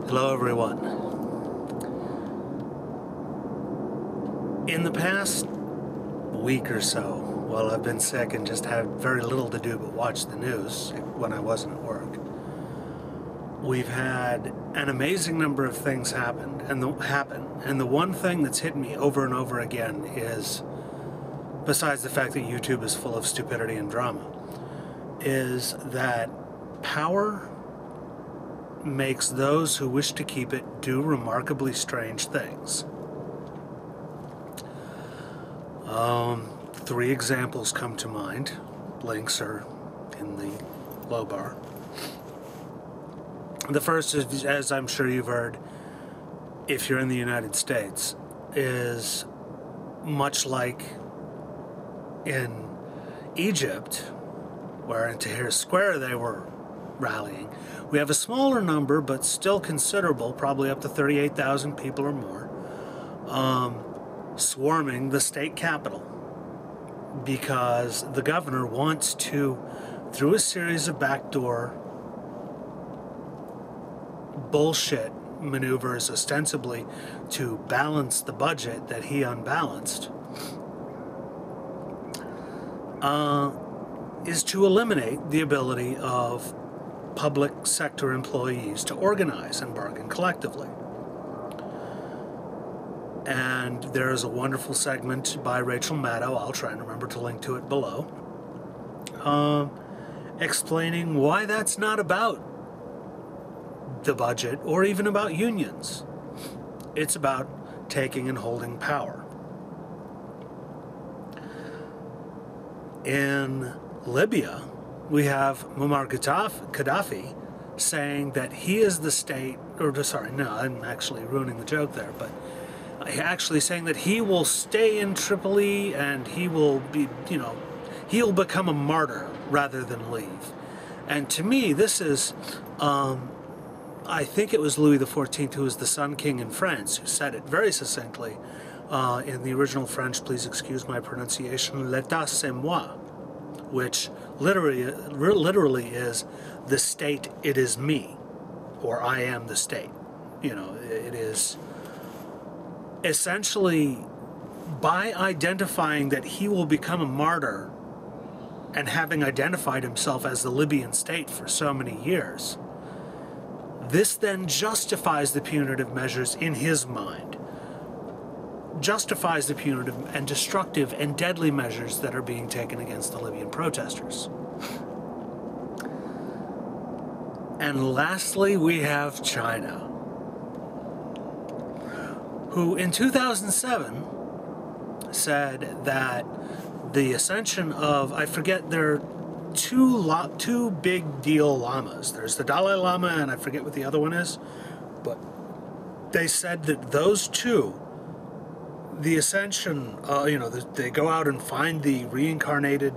Hello everyone. In the past week or so, while I've been sick and just had very little to do but watch the news when I wasn't at work, we've had an amazing number of things happen. And the one thing that's hit me over and over again is, besides the fact that YouTube is full of stupidity and drama, is that power makes those who wish to keep it do remarkably strange things. Three examples come to mind. Links are in the low bar. The first is, as I'm sure you've heard, if you're in the United States, is much like in Egypt, where in Tahrir Square they were rallying. We have a smaller number, but still considerable, probably up to 38,000 people or more, swarming the state capitol because the governor wants to, through a series of backdoor bullshit maneuvers, ostensibly to balance the budget that he unbalanced, is to eliminate the ability of public sector employees to organize and bargain collectively. And there is a wonderful segment by Rachel Maddow, I'll try and remember to link to it below, explaining why that's not about the budget or even about unions. It's about taking and holding power. In Libya, we have Muammar Gaddafi saying that he is the state, or sorry, no, I'm actually ruining the joke there, but actually saying that he will stay in Tripoli and he will be, he'll become a martyr rather than leave. And to me, this is, I think it was Louis XIV, who was the Sun King in France, who said it very succinctly in the original French, please excuse my pronunciation, l'état c'est moi, which literally is the state, it is me, or I am the state. It is essentially, by identifying that he will become a martyr and having identified himself as the Libyan state for so many years, this then justifies the punitive measures in his mind, justifies the punitive and destructive and deadly measures that are being taken against the Libyan protesters. And lastly, we have China, who in 2007 said that the ascension of, I forget, there are two big deal lamas. There's the Dalai Lama and I forget what the other one is, but they said that those two, the ascension, they go out and find the reincarnated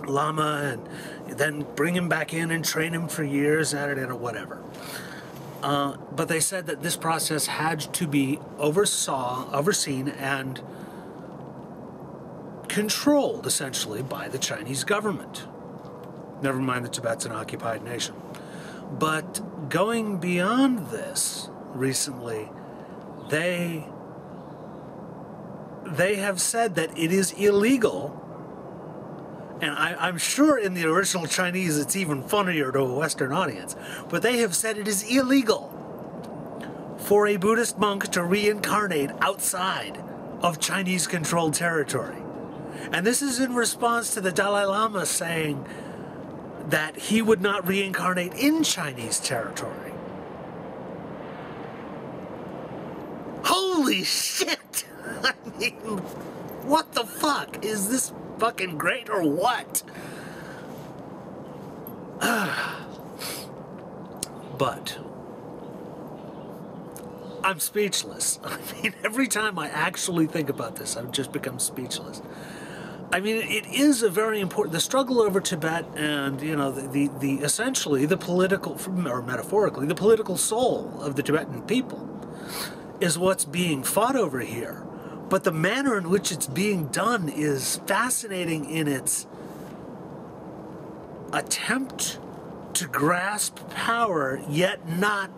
Lama and then bring him back in and train him for years at it or whatever. But they said that this process had to be overseen and controlled, essentially, by the Chinese government. Never mind that Tibet's an occupied nation. But going beyond this, recently, they have said that it is illegal, and I'm sure in the original Chinese it's even funnier to a Western audience, but they have said it is illegal for a Buddhist monk to reincarnate outside of Chinese-controlled territory. And this is in response to the Dalai Lama saying that he would not reincarnate in Chinese territory. Holy shit! I mean, what the fuck? Is this fucking great or what? But I'm speechless. I mean, every time I actually think about this, I've just become speechless. I mean, it is a very important, the struggle over Tibet and, the essentially the political, or metaphorically, the political soul of the Tibetan people is what's being fought over here. But the manner in which it's being done is fascinating in its attempt to grasp power, yet not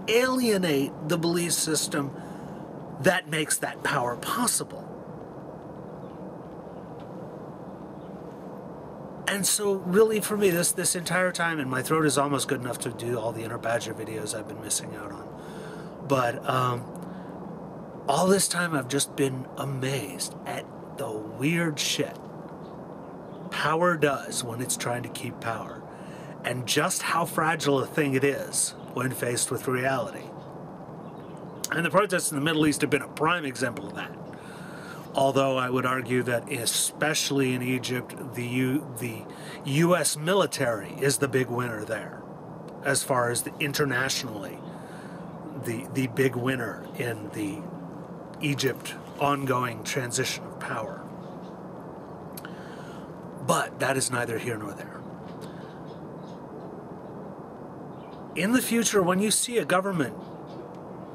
alienate the belief system that makes that power possible. And so really for me, this entire time, and my throat is almost good enough to do all the Inner Badger videos I've been missing out on. But all this time I've just been amazed at the weird shit power does when it's trying to keep power, and just how fragile a thing it is when faced with reality. And the protests in the Middle East have been a prime example of that. Although I would argue that especially in Egypt, the U.S. military is the big winner there, as far as internationally, the big winner in the Egypt ongoing transition of power. But that is neither here nor there. In the future, when you see a government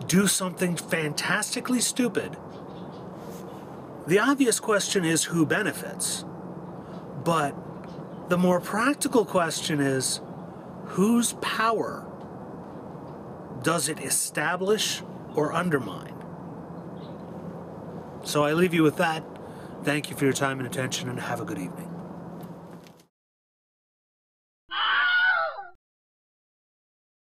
do something fantastically stupid, the obvious question is who benefits. But the more practical question is, whose power does it establish or undermine? So I leave you with that. Thank you for your time and attention, and have a good evening.